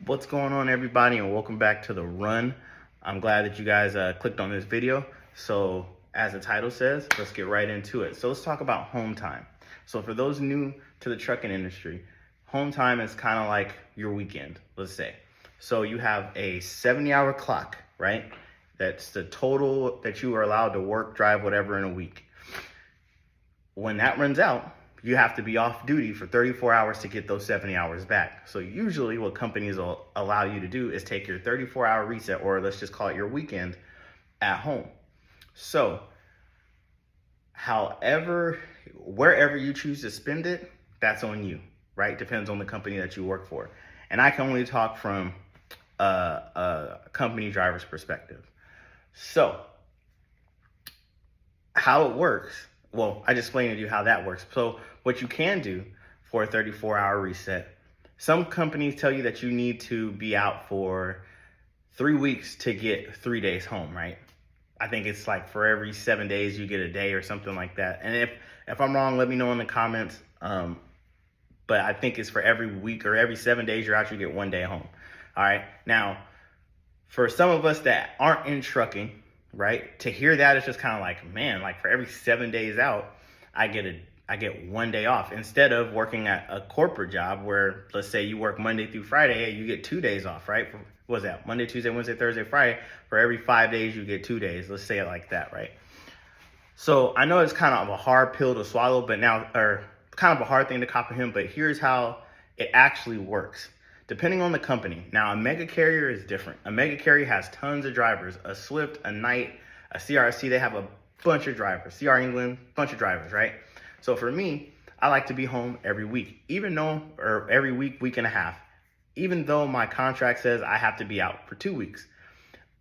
What's going on, everybody, and welcome back to The Run. I'm glad that you guys clicked on this video. So as the title says, let's get right into it. So let's talk about home time. So for those new to the trucking industry, home time is kind of like your weekend, let's say. So you have a 70-hour clock, right? That's the total that you are allowed to work, drive, whatever in a week. When that runs out, you have to be off duty for 34 hours to get those 70 hours back. So usually what companies will allow you to do is take your 34-hour reset, or let's just call it your weekend, at home. So wherever you choose to spend it, that's on you, right? Depends on the company that you work for. And I can only talk from a company driver's perspective. So how it works, well, I just explained to you how that works. So what you can do for a 34-hour reset, some companies tell you that you need to be out for 3 weeks to get 3 days home, right? I think it's like for every 7 days you get a day or something like that. And if I'm wrong, let me know in the comments. But I think it's for every week or every 7 days you're out, you get 1 day home. All right. Now, for some of us that aren't in trucking, right, to hear that, it's just kind of like, man, like for every 7 days out, I get 1 day off, instead of working at a corporate job where, let's say you work Monday through Friday, you get 2 days off, right? What's that? Monday, Tuesday, Wednesday, Thursday, Friday. For every 5 days, you get 2 days. Let's say it like that, right? So I know it's kind of a hard pill to swallow, or kind of a hard thing to comprehend, but here's how it actually works. Depending on the company. Now, a mega carrier is different. A mega carrier has tons of drivers. A Swift, a Knight, a CRC, they have a bunch of drivers. CR England, bunch of drivers, right? So for me, I like to be home every week, or every week and a half. Even though my contract says I have to be out for 2 weeks,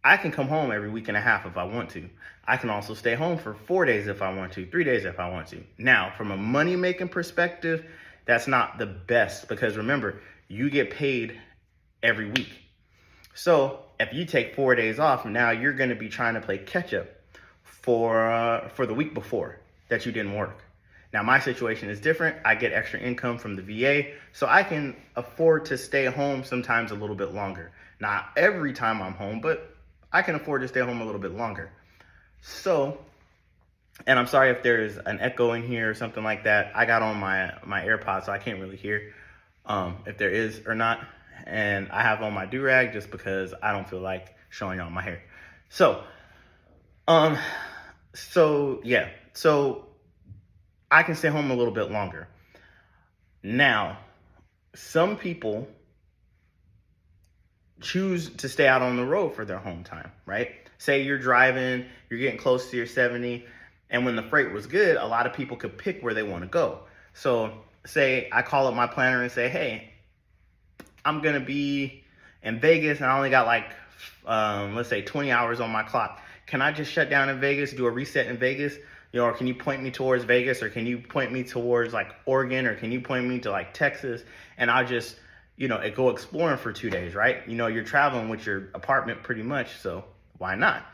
I can come home every week and a half if I want to. I can also stay home for 4 days if I want to, 3 days if I want to. Now, from a money-making perspective, that's not the best, because remember, you get paid every week. So if you take 4 days off, now you're going to be trying to play catch up for the week before that you didn't work. Now, my situation is different. I get extra income from the VA, so I can afford to stay home sometimes a little bit longer. Not every time I'm home, but I can afford to stay home a little bit longer. So, and I'm sorry if there's an echo in here or something like that. I got on my AirPods, so I can't really hear if there is or not. And I have on my do-rag just because I don't feel like showing y'all my hair. So I can stay home a little bit longer. Now, some people choose to stay out on the road for their home time, right? Say you're driving, you're getting close to your 70, and when the freight was good, a lot of people could pick where they want to go. So say I call up my planner and say, hey, I'm going to be in Vegas and I only got like, let's say 20 hours on my clock. Can I just shut down in Vegas, do a reset in Vegas? Or can you point me towards Vegas, or can you point me towards like Oregon, or can you point me to like Texas? And I'll just, go exploring for 2 days, right? You're traveling with your apartment pretty much, so why not?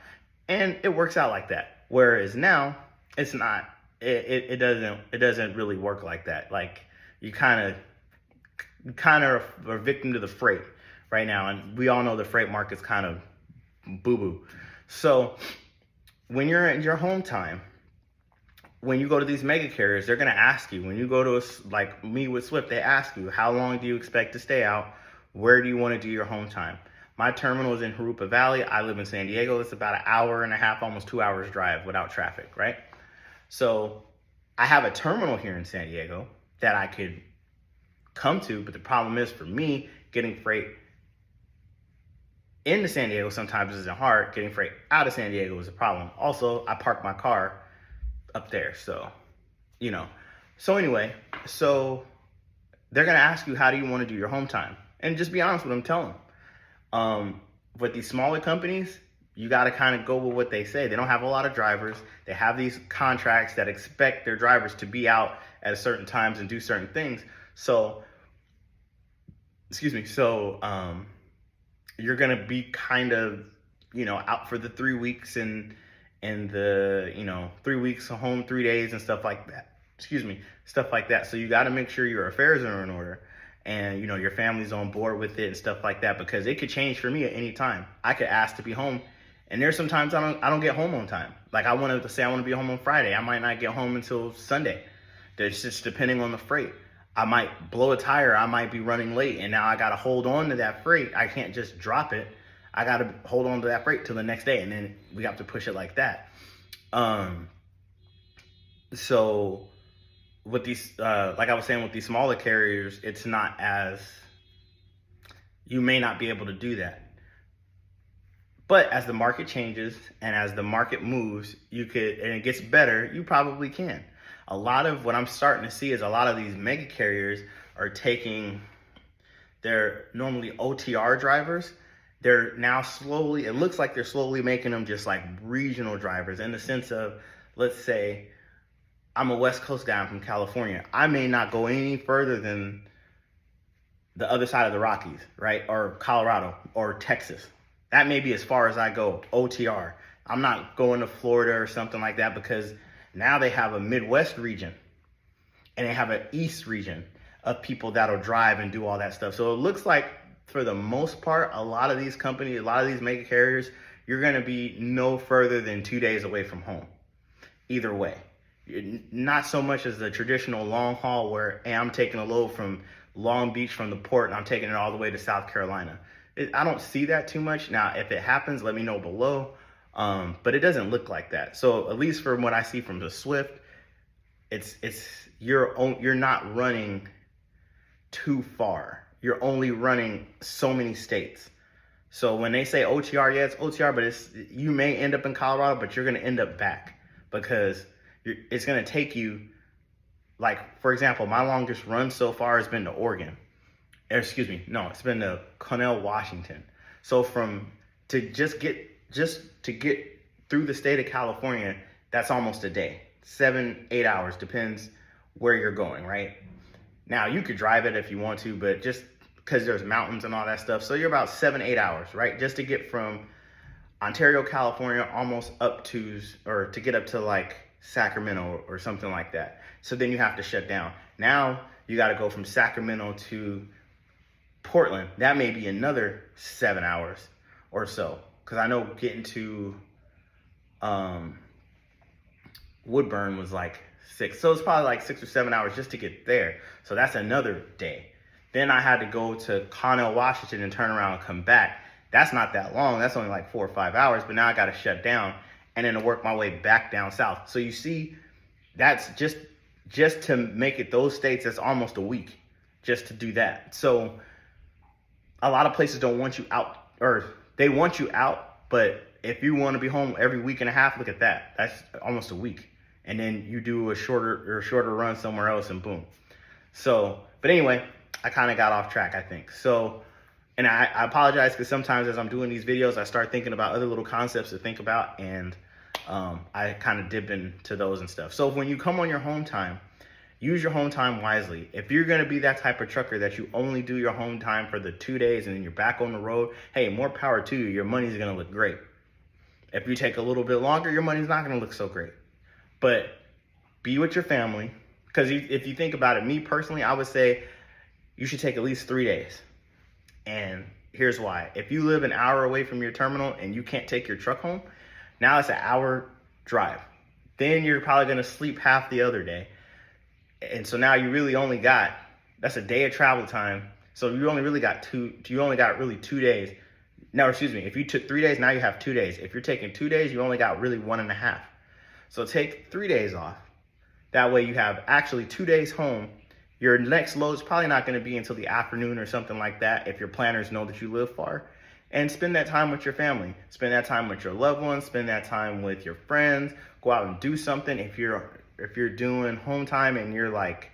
And it works out like that. Whereas now, it's not. It doesn't really work like that. Like you kind of are a victim to the freight right now, and we all know the freight market's kind of boo-boo. So when you're in your home time, when you go to these mega carriers, they're going to ask you, when you go to like me with Swift, they ask you, how long do you expect to stay out? Where do you want to do your home time? My terminal is in Jurupa Valley. I live in San Diego. It's about an hour and a half, almost 2 hours drive without traffic, right? So I have a terminal here in San Diego that I could come to, but the problem is, for me, getting freight into San Diego sometimes isn't hard. Getting freight out of San Diego is a problem. Also, I park my car up there, so anyway, so they're gonna ask you, how do you want to do your home time? And just be honest with them, tell them. With these smaller companies, you got to kind of go with what they say. They don't have a lot of drivers. They have these contracts that expect their drivers to be out at certain times and do certain things. So you're gonna be kind of out for the 3 weeks and the 3 weeks home, 3 days and stuff like that. Stuff like that. So you got to make sure your affairs are in order. and you know your family's on board with it and stuff like that, because it could change for me at any time. I could ask to be home, and there's sometimes I don't get home on time. Like I wanted to say I want to be home on Friday, I might not get home until Sunday. There's just depending on the freight. I might blow a tire, I might be running late, and now I gotta hold on to that freight. I can't just drop it. I gotta hold on to that freight till the next day, and then we have to push it like that. So with these, like I was saying, with these smaller carriers, it's not as, you may not be able to do that. But as the market changes and as the market moves, you could, and it gets better, you probably can. A lot of what I'm starting to see is a lot of these mega carriers are taking their normally OTR drivers. They're now slowly, it looks like they're slowly making them just like regional drivers, in the sense of, let's say, I'm a West Coast guy, I'm from California. I may not go any further than the other side of the Rockies, right? Or Colorado or Texas. That may be as far as I go, OTR. I'm not going to Florida or something like that, because now they have a Midwest region and they have an East region of people that'll drive and do all that stuff. So it looks like, for the most part, a lot of these companies, a lot of these mega carriers, you're going to be no further than 2 days away from home. Either way. Not so much as the traditional long haul where, hey, I'm taking a load from Long Beach from the port and I'm taking it all the way to South Carolina. I don't see that too much. Now, if it happens, let me know below. But it doesn't look like that. So at least from what I see from the Swift, you're not running too far. You're only running so many states. So when they say OTR, yeah, it's OTR, but you may end up in Colorado, but you're going to end up back, because it's going to take you, like, for example, my longest run so far has been to Oregon. It's been to Cornell, Washington. So to get through the state of California, that's almost a day. 7-8 hours, depends where you're going, right? Now, you could drive it if you want to, but just because there's mountains and all that stuff. So you're about 7-8 hours, right? Just to get from Ontario, California, almost up to, or to get up to like Sacramento or something like that. So then you have to shut down. Now you got to go from Sacramento to Portland. That may be another 7 hours or so, because I know getting to Woodburn was like 6. So it's probably like 6 or 7 hours just to get there. So that's another day. Then I had to go to Cornell, Washington and turn around and come back. That's not that long. That's only like 4 or 5 hours, but now I got to shut down and then to work my way back down south. So you see, that's just to make it those states, that's almost a week just to do that. So a lot of places don't want you out, or they want you out, but if you want to be home every week and a half, look at that. That's almost a week. And then you do a shorter run somewhere else and boom. So, but anyway, I kind of got off track, I think. So, and I apologize, because sometimes as I'm doing these videos, I start thinking about other little concepts to think about, and I kind of dip into those and stuff. So when you come on your home time, use your home time wisely. If you're going to be that type of trucker that you only do your home time for the 2 days and then you're back on the road, hey, more power to you. Your money's going to look great. If you take a little bit longer, your money's not going to look so great. But be with your family, because if you think about it, me personally, I would say you should take at least 3 days. And here's why. If you live an hour away from your terminal and you can't take your truck home, now it's an hour drive. Then you're probably going to sleep half the other day. And so now you really only got, that's a day of travel time. So you only got really 2 days. No, excuse me. If you took 3 days, now you have 2 days. If you're taking 2 days, you only got really 1.5. So take 3 days off. That way you have actually 2 days home. Your next load is probably not going to be until the afternoon or something like that, if your planners know that you live far. And spend that time with your family. Spend that time with your loved ones. Spend that time with your friends. Go out and do something. If you're doing home time and you're like,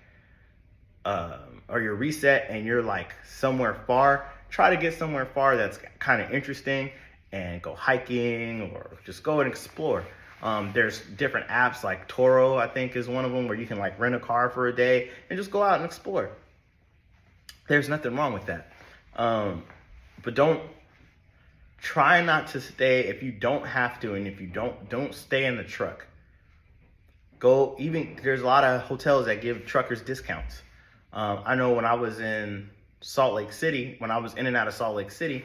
or you're reset and you're like somewhere far, try to get somewhere far that's kind of interesting and go hiking or just go and explore. There's different apps like Toro, I think is one of them, where you can like rent a car for a day and just go out and explore. There's nothing wrong with that. But try not to stay if you don't have to, and if you don't stay in the truck. There's a lot of hotels that give truckers discounts. I know when I was in Salt Lake City, when I was in and out of Salt Lake City,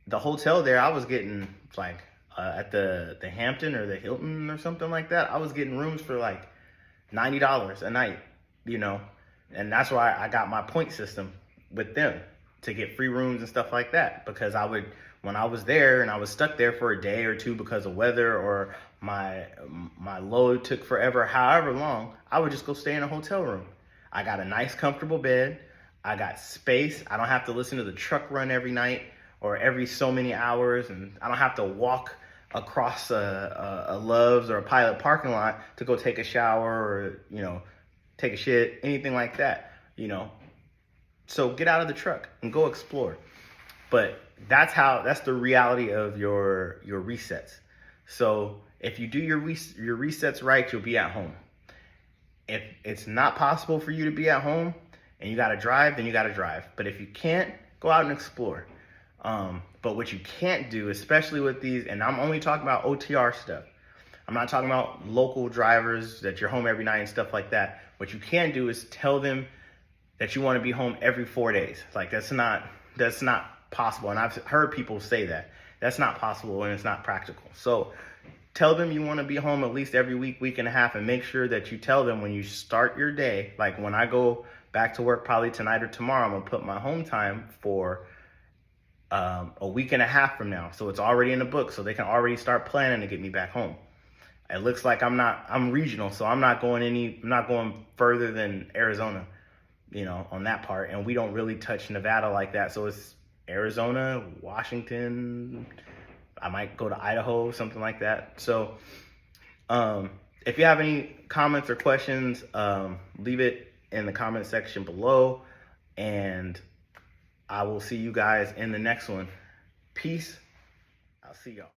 the hotel there, I was getting like at the Hampton or the Hilton or something like that. I was getting rooms for like $90 a night, you know, and that's why I got my point system with them to get free rooms and stuff like that. Because when I was there and I was stuck there for a day or two because of weather, or my load took forever, however long, I would just go stay in a hotel room. I got a nice, comfortable bed. I got space. I don't have to listen to the truck run every night or every so many hours, and I don't have to walk across a Love's or a Pilot parking lot to go take a shower or, you know, take a shit, anything like that, you know. So get out of the truck and go explore. But that's the reality of your resets. So if you do your resets right, you'll be at home. If it's not possible for you to be at home and you got to drive, then you got to drive. But if you can't, go out and explore. But what you can't do, especially with these, and I'm only talking about OTR stuff. I'm not talking about local drivers that you're home every night and stuff like that. What you can do is tell them that you want to be home every 4 days. Like that's not possible. And I've heard people say that. That's not possible and it's not practical. So tell them you want to be home at least every week and a half, and make sure that you tell them when you start your day, like when I go back to work probably tonight or tomorrow, I'm going to put my home time for a week and a half from now. So it's already in the book, so they can already start planning to get me back home. It looks like I'm regional, so I'm not going further than Arizona, you know, on that part. And we don't really touch Nevada like that. So it's Arizona, Washington, I might go to Idaho, something like that. So if you have any comments or questions, leave it in the comment section below, and I will see you guys in the next one. Peace. I'll see y'all.